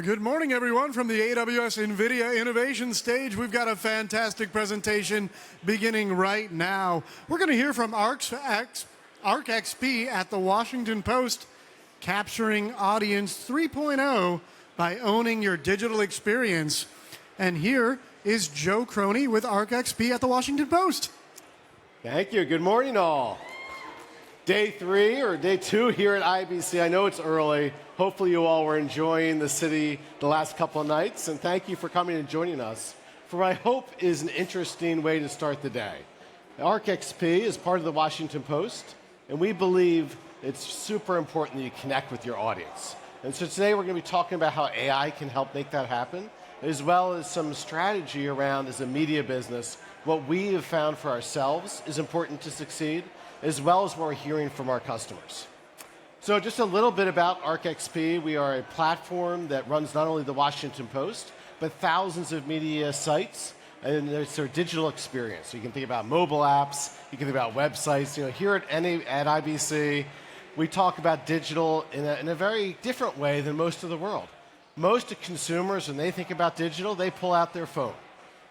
Good morning, everyone. From the AWS NVIDIA Innovation Stage, we've got a fantastic presentation beginning right now. We're going to hear from ArcXP at the Washington Post, capturing audience 3.0 by owning your digital experience. And here is Joe Croney with ArcXP at the Washington Post. Thank you. Good morning, all. Day 3 or day 2 here at IBC. I know it's early. Hopefully you all were enjoying the city the last couple of nights, and thank you for coming and joining us for what I hope is an interesting way to start the day. ArcXP is part of the Washington Post, and we believe it's super important that you connect with your audience. And so today we're going to be talking about how AI can help make that happen, as well as some strategy around, as a media business, what we have found for ourselves is important to succeed, as well as what we're hearing from our customers. So just a little bit about ArcXP. We are a platform that runs not only the Washington Post, but thousands of media sites, and it's their digital experience. So you can think about mobile apps, you can think about websites. Here at IBC, we talk about digital in a very different way than most of the world. Most consumers, when they think about digital, they pull out their phone.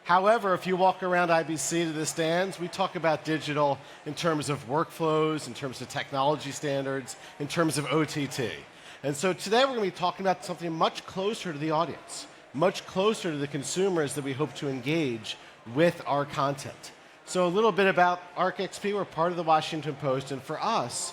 However, if you walk around IBC to the stands, we talk about digital in terms of workflows, in terms of technology standards, in terms of OTT. And so today we're going to be talking about something much closer to the audience, much closer to the consumers that we hope to engage with our content. So a little bit about ArcXP. We're part of the Washington Post, and for us,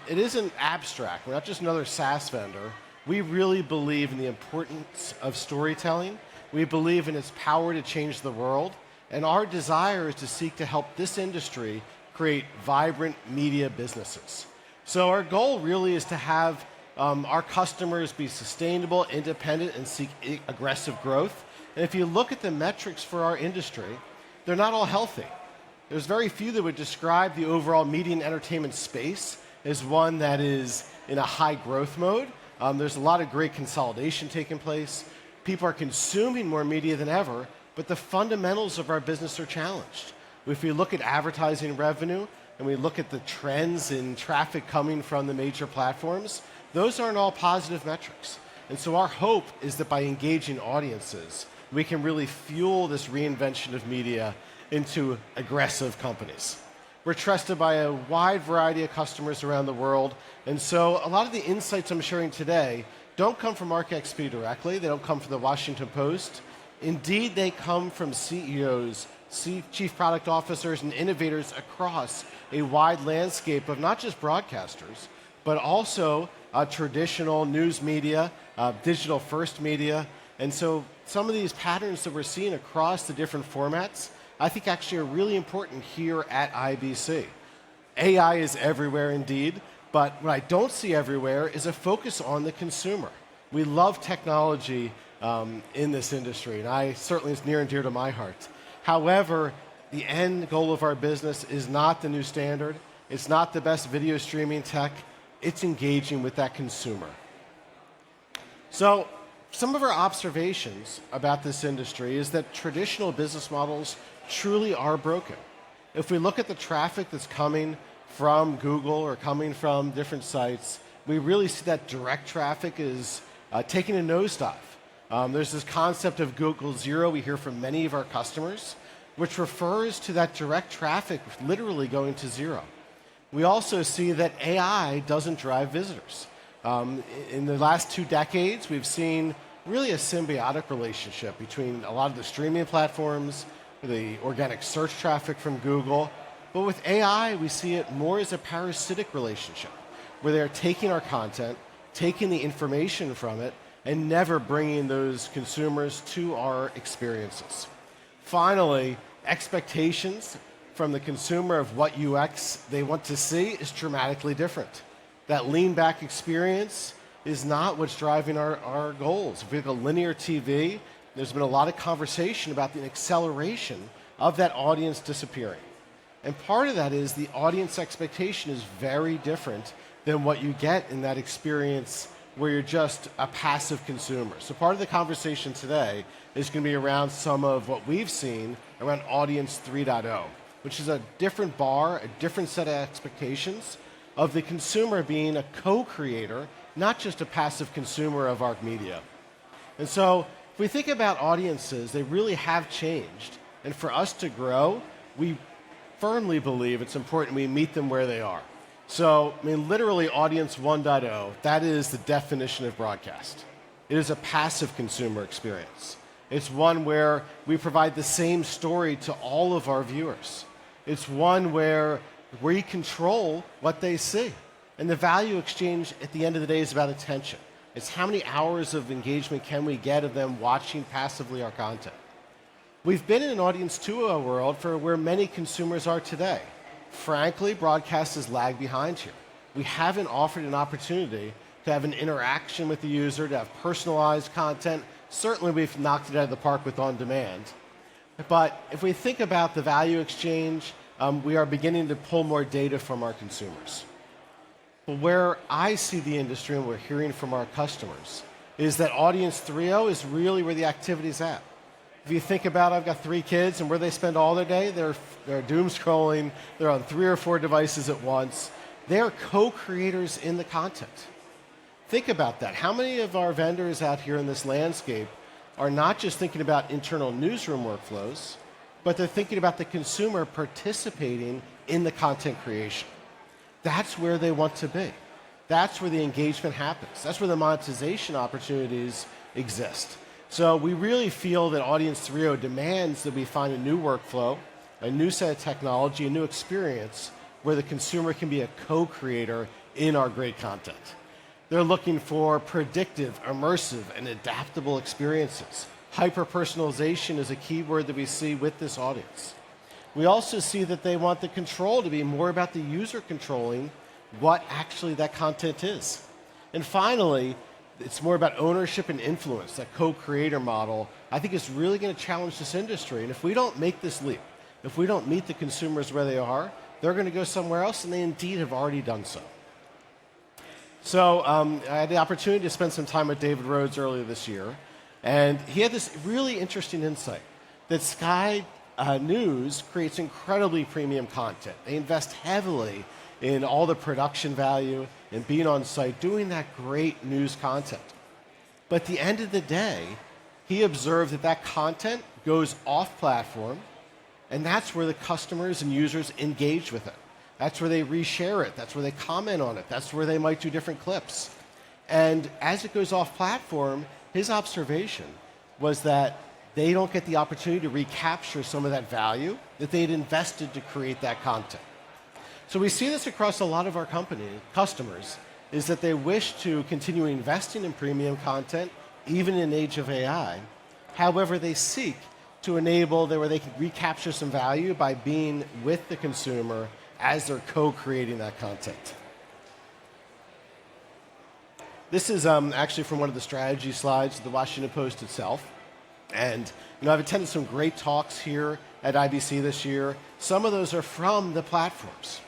it isn't abstract. We're not just another SaaS vendor. We really believe in the importance of storytelling. We believe in its power to change the world, and our desire is to seek to help this industry create vibrant media businesses. So our goal really is to have our customers be sustainable, independent, and seek aggressive growth. And if you look at the metrics for our industry, they're not all healthy. There's very few that would describe the overall media and entertainment space as one that is in a high growth mode. There's a lot of great consolidation taking place. People are consuming more media than ever, but the fundamentals of our business are challenged. If we look at advertising revenue and we look at the trends in traffic coming from the major platforms, those aren't all positive metrics. And so our hope is that by engaging audiences, we can really fuel this reinvention of media into aggressive companies. We're trusted by a wide variety of customers around the world, and so a lot of the insights I'm sharing today don't come from ArcXP directly. They don't come from the Washington Post. Indeed, they come from CEOs, chief product officers, and innovators across a wide landscape of not just broadcasters, but also traditional news media, digital first media. And so some of these patterns that we're seeing across the different formats, I think actually are really important here at IBC. AI is everywhere indeed, but what I don't see everywhere is a focus on the consumer. We love technology in this industry, and I certainly it's near and dear to my heart. However, the end goal of our business is not the new standard. It's not the best video streaming tech. It's engaging with that consumer. So some of our observations about this industry is that traditional business models truly are broken. If we look at the traffic that's coming from Google or coming from different sites, we really see that direct traffic is taking a nosedive. There's this concept of Google Zero we hear from many of our customers, which refers to that direct traffic literally going to zero. We also see that AI doesn't drive visitors. In the last 2 decades, we've seen really a symbiotic relationship between a lot of the streaming platforms, the organic search traffic from Google. But with AI, we see it more as a parasitic relationship, where they're taking our content, taking the information from it, and never bringing those consumers to our experiences. Finally, expectations from the consumer of what UX they want to see is dramatically different. That lean-back experience is not what's driving our goals. If we look at linear TV, there's been a lot of conversation about the acceleration of that audience disappearing. And part of that is the audience expectation is very different than what you get in that experience where you're just a passive consumer. So part of the conversation today is going to be around some of what we've seen around Audience 3.0, which is a different bar, a different set of expectations of the consumer being a co-creator, not just a passive consumer of our media. And so if we think about audiences, they really have changed. And for us to grow, we firmly believe it's important we meet them where they are. So, I mean, literally Audience 1.0, that is the definition of broadcast. It is a passive consumer experience. It's one where we provide the same story to all of our viewers. It's one where we control what they see. And the value exchange at the end of the day is about attention. It's how many hours of engagement can we get of them watching passively our content. We've been in an Audience 2.0 world for where many consumers are today. Frankly, broadcast has lagged behind here. We haven't offered an opportunity to have an interaction with the user, to have personalized content. Certainly we've knocked it out of the park with on-demand. But if we think about the value exchange, we are beginning to pull more data from our consumers. But where I see the industry and we're hearing from our customers is that Audience 3.0 is really where the activity's at. If you think about it, I've got 3 kids, and where they spend all their day, they're doom scrolling, they're on 3 or 4 devices at once. They're co-creators in the content. Think about that. How many of our vendors out here in this landscape are not just thinking about internal newsroom workflows, but they're thinking about the consumer participating in the content creation? That's where they want to be. That's where the engagement happens. That's where the monetization opportunities exist. So we really feel that Audience 3.0 demands that we find a new workflow, a new set of technology, a new experience where the consumer can be a co-creator in our great content. They're looking for predictive, immersive, and adaptable experiences. Hyper-personalization is a key word that we see with this audience. We also see that they want the control to be more about the user controlling what actually that content is. And finally, it's more about ownership and influence. That co-creator model, I think, is really going to challenge this industry. And if we don't make this leap, if we don't meet the consumers where they are, they're going to go somewhere else, and they indeed have already done so. So I had the opportunity to spend some time with David Rhodes earlier this year, and he had this really interesting insight that Sky News creates incredibly premium content. They invest heavily in all the production value and being on site, doing that great news content. But at the end of the day, he observed that that content goes off platform, and that's where the customers and users engage with it. That's where they reshare it. That's where they comment on it. That's where they might do different clips. And as it goes off platform, his observation was that they don't get the opportunity to recapture some of that value that they'd invested to create that content. So we see this across a lot of our customers, is that they wish to continue investing in premium content, even in an age of AI. However, they seek to enable where they can recapture some value by being with the consumer as they're co-creating that content. This is actually from one of the strategy slides of the Washington Post itself. And I've attended some great talks here at IBC this year. Some of those are from the platforms.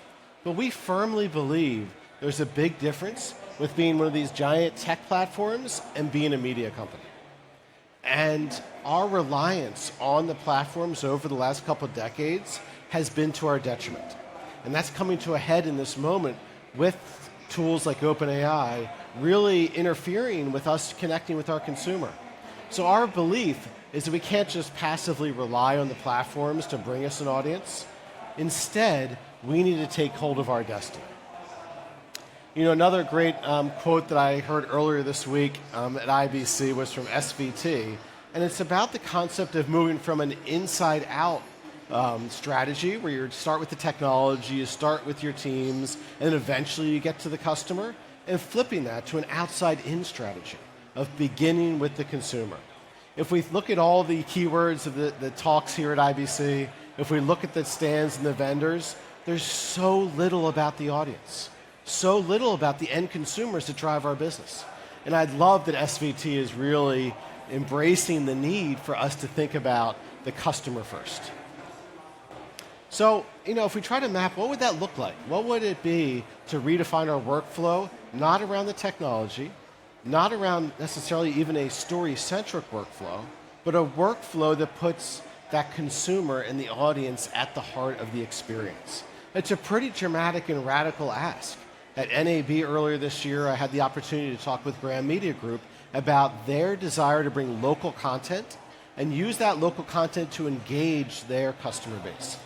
But we firmly believe there's a big difference with being one of these giant tech platforms and being a media company. And our reliance on the platforms over the last couple of decades has been to our detriment. And that's coming to a head in this moment with tools like OpenAI really interfering with us connecting with our consumer. So our belief is that we can't just passively rely on the platforms to bring us an audience. Instead, we need to take hold of our destiny. Another great quote that I heard earlier this week at IBC was from SVT, and it's about the concept of moving from an inside-out strategy, where you start with the technology, you start with your teams, and eventually you get to the customer, and flipping that to an outside-in strategy of beginning with the consumer. If we look at all the keywords of the talks here at IBC, if we look at the stands and the vendors, there's so little about the audience, so little about the end consumers that drive our business. And I love that SVT is really embracing the need for us to think about the customer first. So, if we try to map, what would that look like? What would it be to redefine our workflow, not around the technology, not around necessarily even a story-centric workflow, but a workflow that puts that consumer and the audience at the heart of the experience? It's a pretty dramatic and radical ask. At NAB earlier this year, I had the opportunity to talk with Graham Media Group about their desire to bring local content and use that local content to engage their customer base.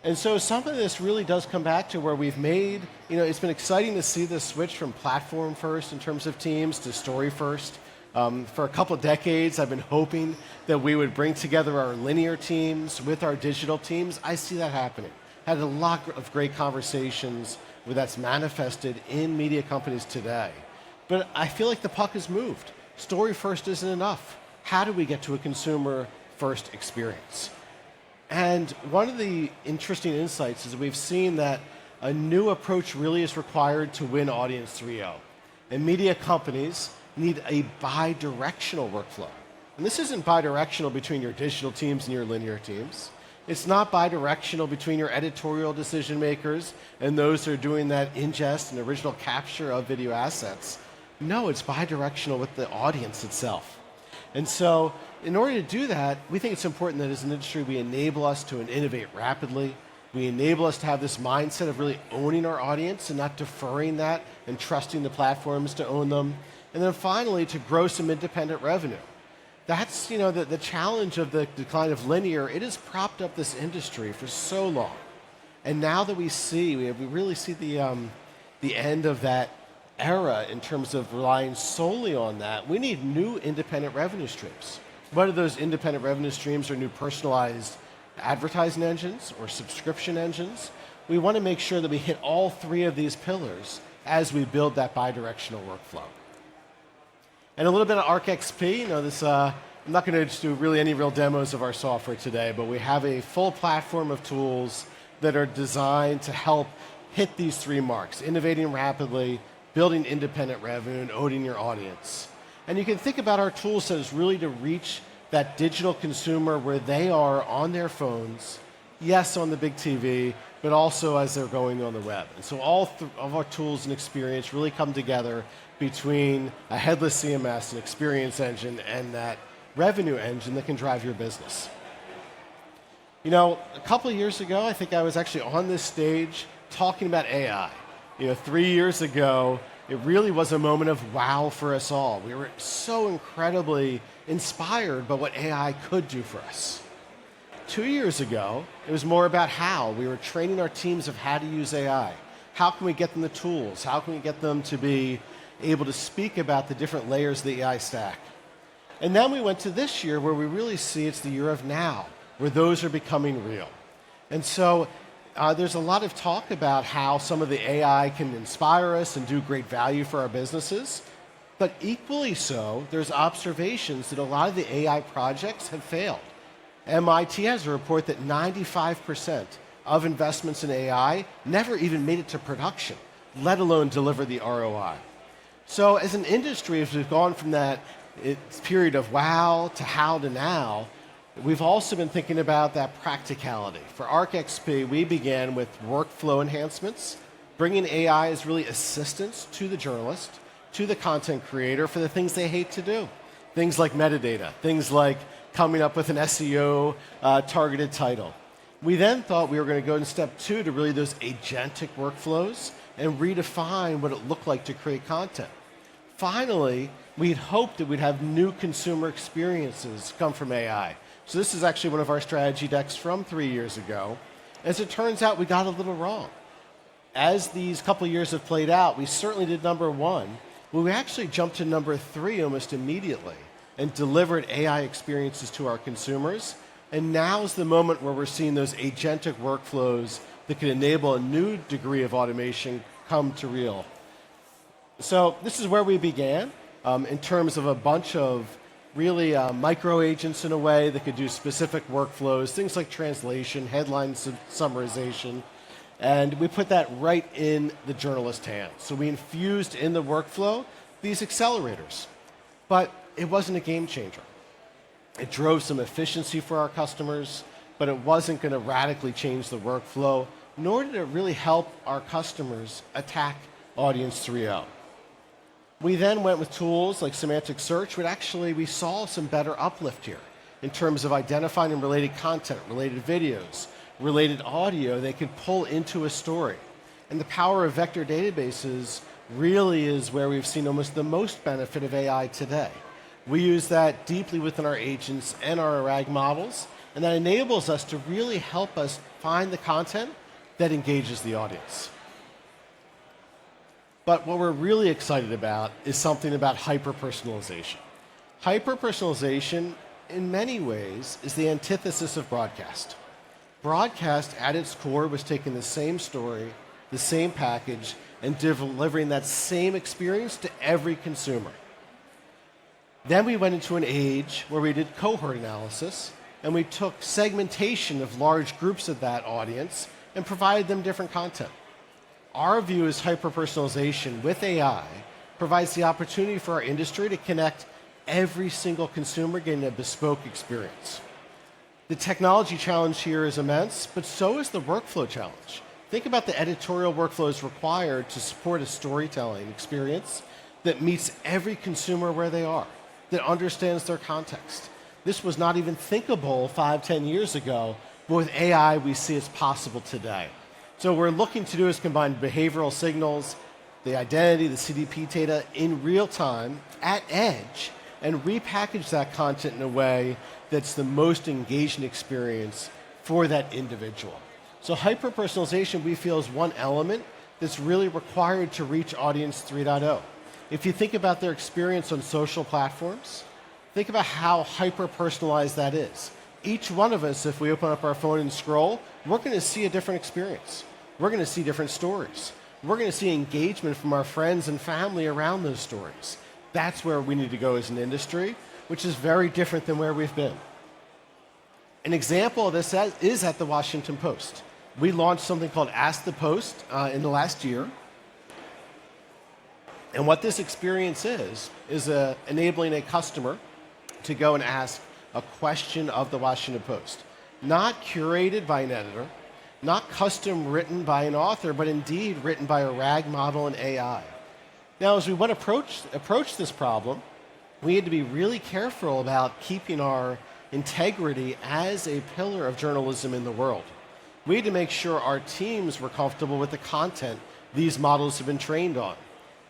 And so some of this really does come back to where we've made, it's been exciting to see this switch from platform first in terms of teams to story first. For a couple of decades, I've been hoping that we would bring together our linear teams with our digital teams. I see that happening. Had a lot of great conversations where that's manifested in media companies today. But I feel like the puck has moved. Story first isn't enough. How do we get to a consumer first experience? And one of the interesting insights is we've seen that a new approach really is required to win Audience 3.0. And media companies need a bi-directional workflow. And this isn't bi-directional between your digital teams and your linear teams. It's not bi-directional between your editorial decision makers and those that are doing that ingest and original capture of video assets. No, it's bi-directional with the audience itself. And so in order to do that, we think it's important that as an industry we enable us to innovate rapidly. We enable us to have this mindset of really owning our audience and not deferring that and trusting the platforms to own them. And then finally, to grow some independent revenue. That's the challenge of the decline of linear. It has propped up this industry for so long. And now that we really see the end of that era in terms of relying solely on that, we need new independent revenue streams. Whether those independent revenue streams are new personalized advertising engines or subscription engines, we want to make sure that we hit all three of these pillars as we build that bi-directional workflow. And a little bit of ArcXP, I'm not going to do really any real demos of our software today, but we have a full platform of tools that are designed to help hit these three marks: innovating rapidly, building independent revenue, and owning your audience. And you can think about our tool set as really to reach that digital consumer where they are on their phones, yes, on the big TV, but also as they're going on the web. And so all of our tools and experience really come together between a headless CMS, an experience engine, and that revenue engine that can drive your business. A couple of years ago, I think I was actually on this stage talking about AI. 3 years ago, it really was a moment of wow for us all. We were so incredibly inspired by what AI could do for us. 2 years ago, it was more about how. We were training our teams of how to use AI. How can we get them the tools? How can we get them to be able to speak about the different layers of the AI stack? And then we went to this year where we really see it's the year of now, where those are becoming real. And so there's a lot of talk about how some of the AI can inspire us and do great value for our businesses. But equally so, there's observations that a lot of the AI projects have failed. MIT has a report that 95% of investments in AI never even made it to production, let alone deliver the ROI. So as an industry, as we've gone from that period of wow to how to now, we've also been thinking about that practicality. For ArcXP, we began with workflow enhancements, bringing AI as really assistance to the journalist, to the content creator for the things they hate to do. Things like metadata, things like coming up with an SEO targeted title. We then thought we were going to go in step 2 to really those agentic workflows and redefine what it looked like to create content. Finally, we'd hoped that we'd have new consumer experiences come from AI. So this is actually one of our strategy decks from 3 years ago. As it turns out, we got a little wrong. As these couple of years have played out, we certainly did number 1, but we actually jumped to number 3 almost immediately and delivered AI experiences to our consumers. And now is the moment where we're seeing those agentic workflows that can enable a new degree of automation come to real. So this is where we began in terms of a bunch of really micro agents in a way that could do specific workflows, things like translation, headline summarization, and we put that right in the journalist's hands. So we infused in the workflow these accelerators, but it wasn't a game changer. It drove some efficiency for our customers, but it wasn't going to radically change the workflow, nor did it really help our customers attack Audience 3.0. We then went with tools like semantic search, but actually we saw some better uplift here in terms of identifying related content, related videos, related audio they could pull into a story. And the power of vector databases really is where we've seen almost the most benefit of AI today. We use that deeply within our agents and our RAG models, and that enables us to really help us find the content that engages the audience. But what we're really excited about is something about hyper-personalization. Hyper-personalization, in many ways, is the antithesis of broadcast. Broadcast, at its core, was taking the same story, the same package, and delivering that same experience to every consumer. Then we went into an age where we did cohort analysis, and we took segmentation of large groups of that audience and provided them different content. Our view is hyper-personalization with AI provides the opportunity for our industry to connect every single consumer getting a bespoke experience. The technology challenge here is immense, but so is the workflow challenge. Think about the editorial workflows required to support a storytelling experience that meets every consumer where they are, that understands their context. This was not even thinkable 5, 10 years ago, but with AI, we see it's possible today. So what we're looking to do is combine behavioral signals, the identity, the CDP data in real time at edge, and repackage that content in a way that's the most engaging experience for that individual. So hyper-personalization, we feel, is one element that's really required to reach Audience 3.0. If you think about their experience on social platforms, think about how hyper-personalized that is. Each one of us, if we open up our phone and scroll, we're going to see a different experience. We're going to see different stories. We're going to see engagement from our friends and family around those stories. That's where we need to go as an industry, which is very different than where we've been. An example of this is at the Washington Post. We launched something called Ask the Post in the last year. And what this experience is enabling a customer to go and ask a question of the Washington Post. Not curated by an editor, not custom written by an author, but indeed written by a RAG model and AI. Now, as we went approach this problem, we had to be really careful about keeping our integrity as a pillar of journalism in the world. We had to make sure our teams were comfortable with the content these models have been trained on.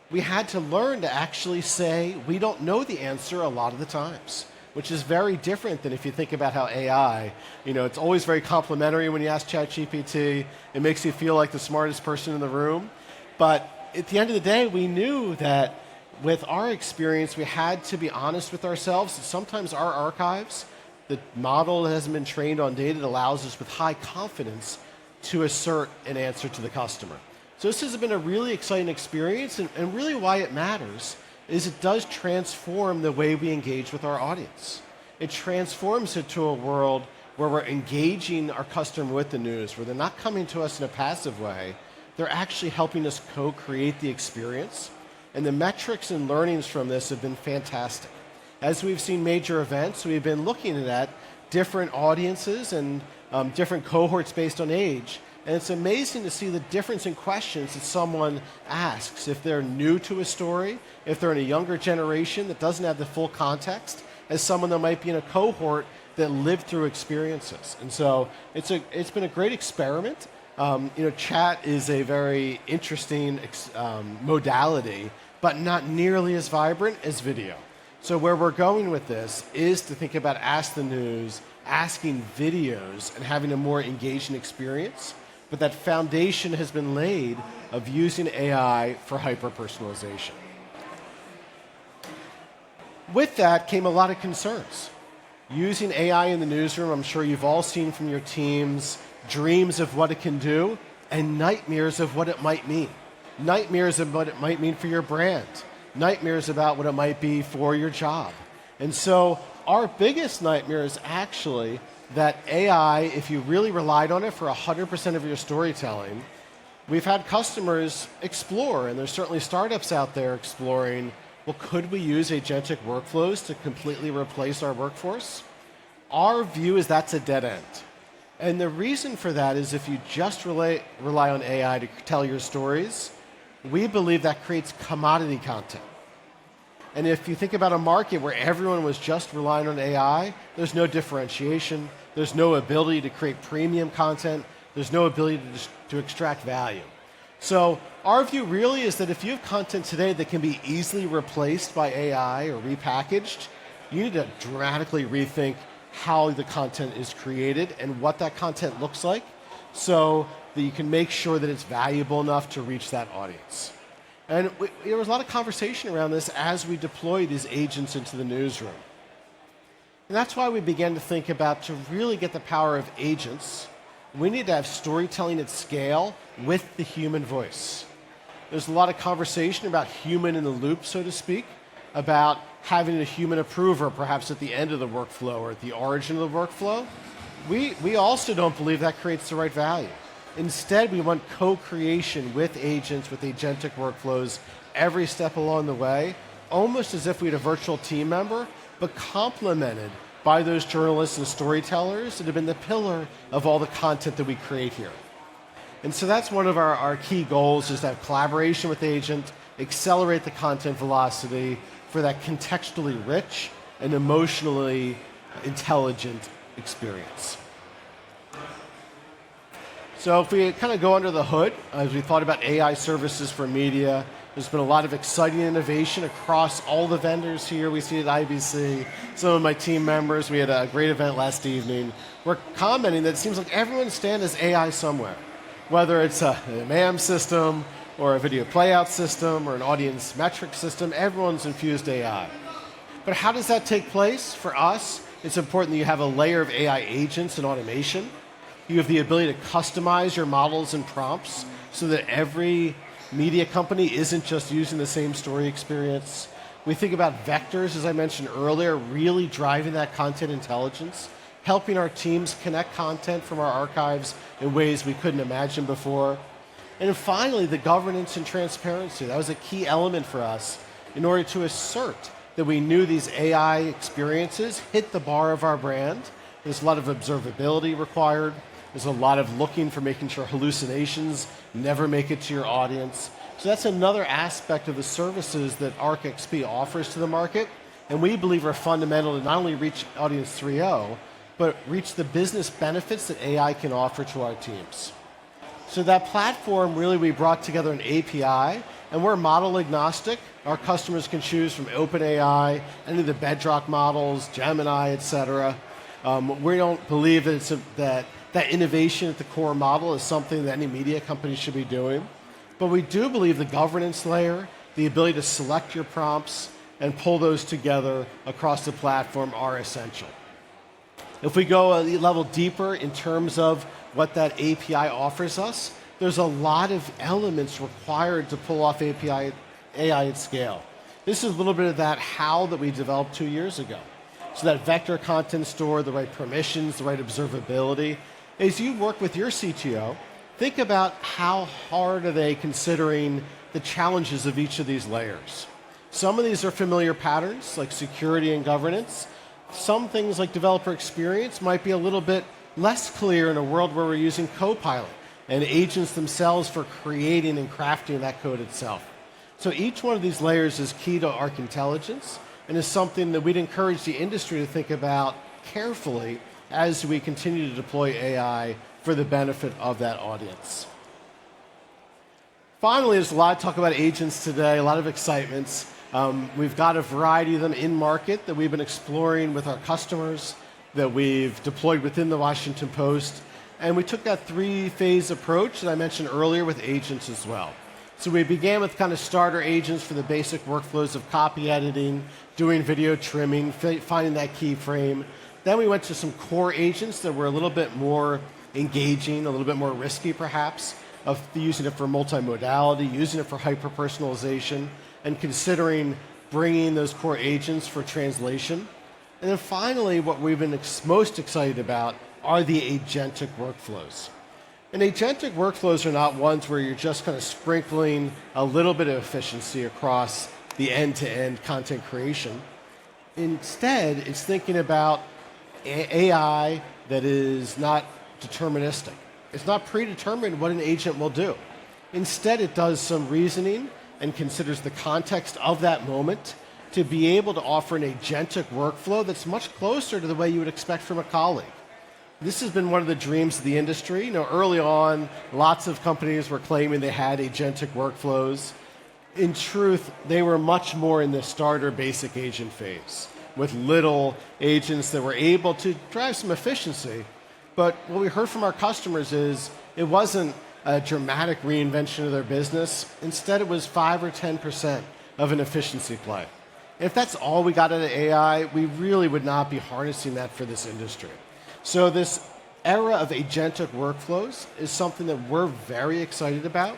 We had to learn to actually say we don't know the answer a lot of the times, which is very different than if you think about how AI, it's always very complimentary when you ask ChatGPT. It makes you feel like the smartest person in the room. But at the end of the day, we knew that with our experience, we had to be honest with ourselves. Sometimes our archives, the model that hasn't been trained on data that allows us with high confidence to assert an answer to the customer. So this has been a really exciting experience, and really why it matters is it does transform the way we engage with our audience. It transforms it to a world where we're engaging our customer with the news, where they're not coming to us in a passive way, they're actually helping us co-create the experience. And the metrics and learnings from this have been fantastic. As we've seen major events, we've been looking at different audiences and different cohorts based on age. And it's amazing to see the difference in questions that someone asks. If they're new to a story, if they're in a younger generation that doesn't have the full context, as someone that might be in a cohort that lived through experiences. And so it's been a great experiment. Chat is a very interesting modality, but not nearly as vibrant as video. So where we're going with this is to think about Ask the News, asking videos, and having a more engaging experience. But that foundation has been laid of using AI for hyper-personalization. With that came a lot of concerns. Using AI in the newsroom, I'm sure you've all seen from your teams dreams of what it can do and nightmares of what it might mean. Nightmares of what it might mean for your brand. Nightmares about what it might be for your job. And so our biggest nightmare is actually that AI, if you really relied on it for 100% of your storytelling, we've had customers explore, and there's certainly startups out there exploring, well, could we use agentic workflows to completely replace our workforce? Our view is that's a dead end. And the reason for that is if you just rely on AI to tell your stories, we believe that creates commodity content. And if you think about a market where everyone was just relying on AI, there's no differentiation, there's no ability to create premium content, there's no ability to extract value. So our view really is that if you have content today that can be easily replaced by AI or repackaged, you need to dramatically rethink how the content is created and what that content looks like so that you can make sure that it's valuable enough to reach that audience. And there was a lot of conversation around this as we deploy these agents into the newsroom. And that's why we began to think about, to really get the power of agents, we need to have storytelling at scale with the human voice. There's a lot of conversation about human in the loop, so to speak, about having a human approver perhaps at the end of the workflow or at the origin of the workflow. We also don't believe that creates the right value. Instead, we want co-creation with agents, with agentic workflows every step along the way, almost as if we had a virtual team member, but complemented by those journalists and storytellers that have been the pillar of all the content that we create here. And so that's one of our key goals, is to have collaboration with agent, accelerate the content velocity for that contextually rich and emotionally intelligent experience. So if we kind of go under the hood, as we thought about AI services for media, there's been a lot of exciting innovation across all the vendors here. We see it at IBC. Some of my team members, we had a great event last evening. We're commenting that it seems like everyone's stand is AI somewhere. Whether it's a MAM system or a video playout system or an audience metric system, everyone's infused AI. But how does that take place? For us, it's important that you have a layer of AI agents and automation. You have the ability to customize your models and prompts so that every media company isn't just using the same story experience. We think about vectors, as I mentioned earlier, really driving that content intelligence, helping our teams connect content from our archives in ways we couldn't imagine before. And then finally, the governance and transparency. That was a key element for us in order to assert that we knew these AI experiences hit the bar of our brand. There's a lot of observability required. There's a lot of looking for making sure hallucinations never make it to your audience. So that's another aspect of the services that ArcXP offers to the market, and we believe are fundamental to not only reach Audience 3.0, but reach the business benefits that AI can offer to our teams. So that platform, really, we brought together an API, and we're model agnostic. Our customers can choose from OpenAI, any of the Bedrock models, Gemini, et cetera. We don't believe that that innovation at the core model is something that any media company should be doing. But we do believe the governance layer, the ability to select your prompts and pull those together across the platform are essential. If we go a level deeper in terms of what that API offers us, there's a lot of elements required to pull off AI at scale. This is a little bit of that how that we developed 2 years ago. So that vector content store, the right permissions, the right observability. As you work with your CTO, think about how hard are they considering the challenges of each of these layers. Some of these are familiar patterns, like security and governance. Some things like developer experience might be a little bit less clear in a world where we're using Copilot and agents themselves for creating and crafting that code itself. So each one of these layers is key to Arc Intelligence and is something that we'd encourage the industry to think about carefully as we continue to deploy AI for the benefit of that audience. Finally, there's a lot of talk about agents today, a lot of excitements. We've got a variety of them in market that we've been exploring with our customers, that we've deployed within the Washington Post. And we took that 3-phase approach that I mentioned earlier with agents as well. So we began with kind of starter agents for the basic workflows of copy editing, doing video trimming, finding that keyframe. Then we went to some core agents that were a little bit more engaging, a little bit more risky perhaps, of using it for multimodality, using it for hyper-personalization, and considering bringing those core agents for translation. And then finally, what we've been most excited about are the agentic workflows. And agentic workflows are not ones where you're just kind of sprinkling a little bit of efficiency across the end-to-end content creation. Instead, it's thinking about AI that is not deterministic. It's not predetermined what an agent will do. Instead, it does some reasoning and considers the context of that moment to be able to offer an agentic workflow that's much closer to the way you would expect from a colleague. This has been one of the dreams of the industry. Early on, lots of companies were claiming they had agentic workflows. In truth, they were much more in the starter basic agent phase, with little agents that were able to drive some efficiency. But what we heard from our customers is it wasn't a dramatic reinvention of their business. Instead, it was 5 or 10% of an efficiency play. If that's all we got out of AI, we really would not be harnessing that for this industry. So this era of agentic workflows is something that we're very excited about,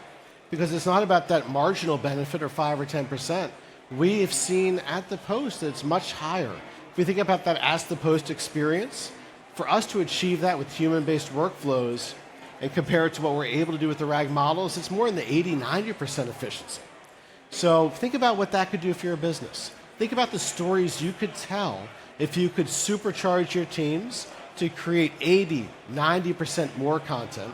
because it's not about that marginal benefit or 5 or 10%. We've seen at the post that it's much higher. If we think about that Ask the Post experience, for us to achieve that with human-based workflows and compare it to what we're able to do with the RAG models, it's more in the 80, 90% efficiency. So think about what that could do for your business. Think about the stories you could tell if you could supercharge your teams to create 80, 90% more content,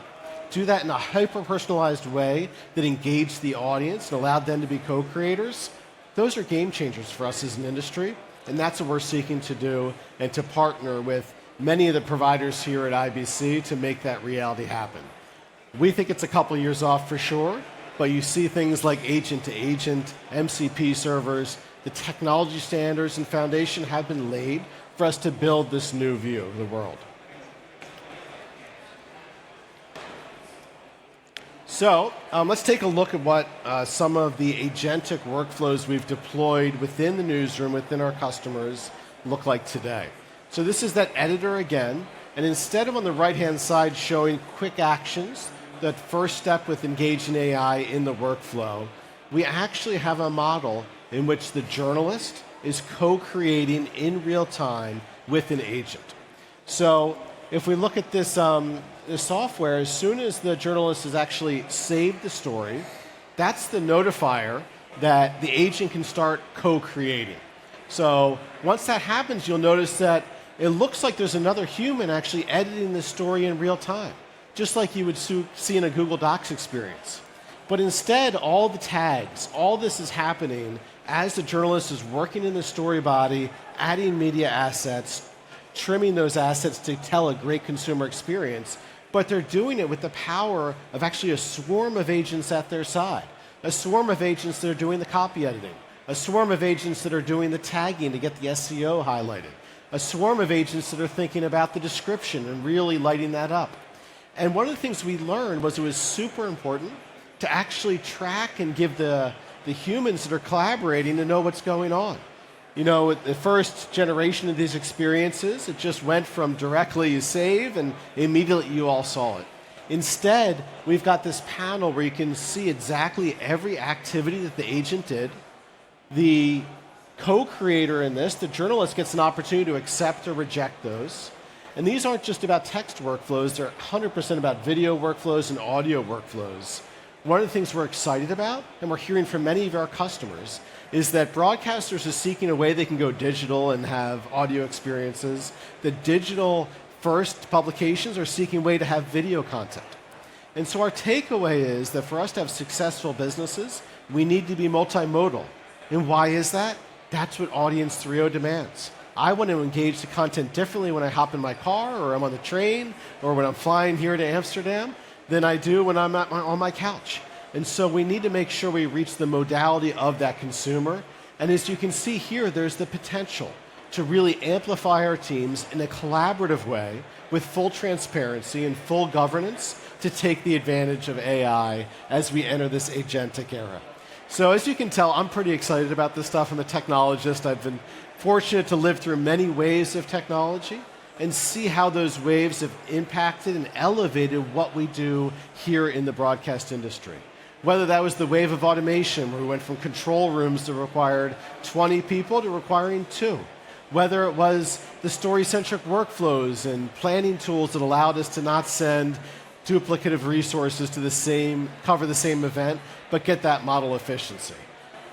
do that in a hyper-personalized way that engaged the audience and allowed them to be co-creators. Those are game changers for us as an industry, and that's what we're seeking to do and to partner with many of the providers here at IBC to make that reality happen. We think it's a couple years off for sure, but you see things like agent-to-agent, MCP servers, the technology standards and foundation have been laid for us to build this new view of the world. So let's take a look at what some of the agentic workflows we've deployed within the newsroom, within our customers, look like today. So this is that editor again, and instead of on the right-hand side showing quick actions, that first step with engaging AI in the workflow, we actually have a model in which the journalist is co-creating in real time with an agent. So if we look at this, this software, as soon as the journalist has actually saved the story, that's the notifier that the agent can start co-creating. So once that happens, you'll notice that it looks like there's another human actually editing the story in real time, just like you would see in a Google Docs experience. But instead, all the tags, all this is happening as the journalist is working in the story body, adding media assets, trimming those assets to tell a great consumer experience, but they're doing it with the power of actually a swarm of agents at their side, a swarm of agents that are doing the copy editing, a swarm of agents that are doing the tagging to get the SEO highlighted, a swarm of agents that are thinking about the description and really lighting that up. And one of the things we learned was it was super important to actually track and give the humans that are collaborating to know what's going on. You know, the first generation of these experiences, it just went from directly you save and immediately you all saw it. Instead, we've got this panel where you can see exactly every activity that the agent did. The co-creator in this, the journalist, gets an opportunity to accept or reject those. And these aren't just about text workflows, they're 100% about video workflows and audio workflows. One of the things we're excited about, and we're hearing from many of our customers, is that broadcasters are seeking a way they can go digital and have audio experiences. The digital first publications are seeking a way to have video content. And so our takeaway is that for us to have successful businesses, we need to be multimodal. And why is that? That's what Audience 3.0 demands. I want to engage the content differently when I hop in my car, or I'm on the train, or when I'm flying here to Amsterdam, than I do when I'm on my couch. And so we need to make sure we reach the modality of that consumer. And as you can see here, there's the potential to really amplify our teams in a collaborative way with full transparency and full governance to take the advantage of AI as we enter this agentic era. So as you can tell, I'm pretty excited about this stuff. I'm a technologist. I've been fortunate to live through many waves of technology and see how those waves have impacted and elevated what we do here in the broadcast industry. Whether that was the wave of automation, where we went from control rooms that required 20 people to requiring 2. Whether it was the story-centric workflows and planning tools that allowed us to not send duplicative resources to cover the same event, but get that model efficiency.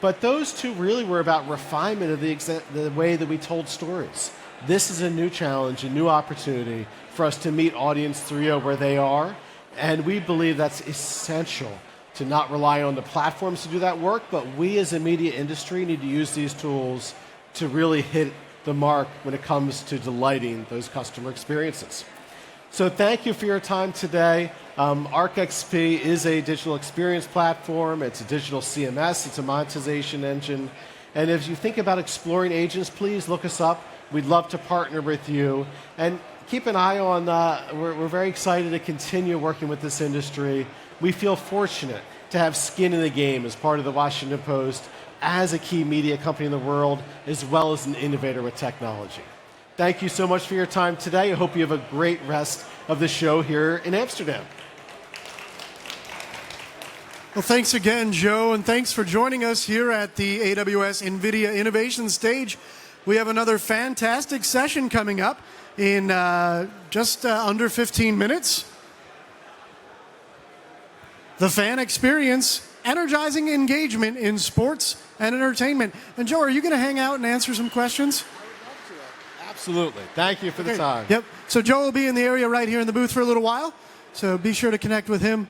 But those two really were about refinement of the way that we told stories. This is a new challenge, a new opportunity for us to meet Audience 3.0 where they are, and we believe that's essential to not rely on the platforms to do that work, but we as a media industry need to use these tools to really hit the mark when it comes to delighting those customer experiences. So thank you for your time today. ArcXP is a digital experience platform. It's a digital CMS. It's a monetization engine. And if you think about exploring agents, please look us up. We'd love to partner with you. And keep an eye on, we're very excited to continue working with this industry. We feel fortunate to have skin in the game as part of the Washington Post, as a key media company in the world, as well as an innovator with technology. Thank you so much for your time today. I hope you have a great rest of the show here in Amsterdam. Well, thanks again, Joe, and thanks for joining us here at the AWS NVIDIA Innovation Stage. We have another fantastic session coming up in just under 15 minutes. The fan experience, energizing engagement in sports and entertainment. And Joe, are you going to hang out and answer some questions? Absolutely. Thank you for the time. Yep. So Joe will be in the area right here in the booth for a little while. So be sure to connect with him.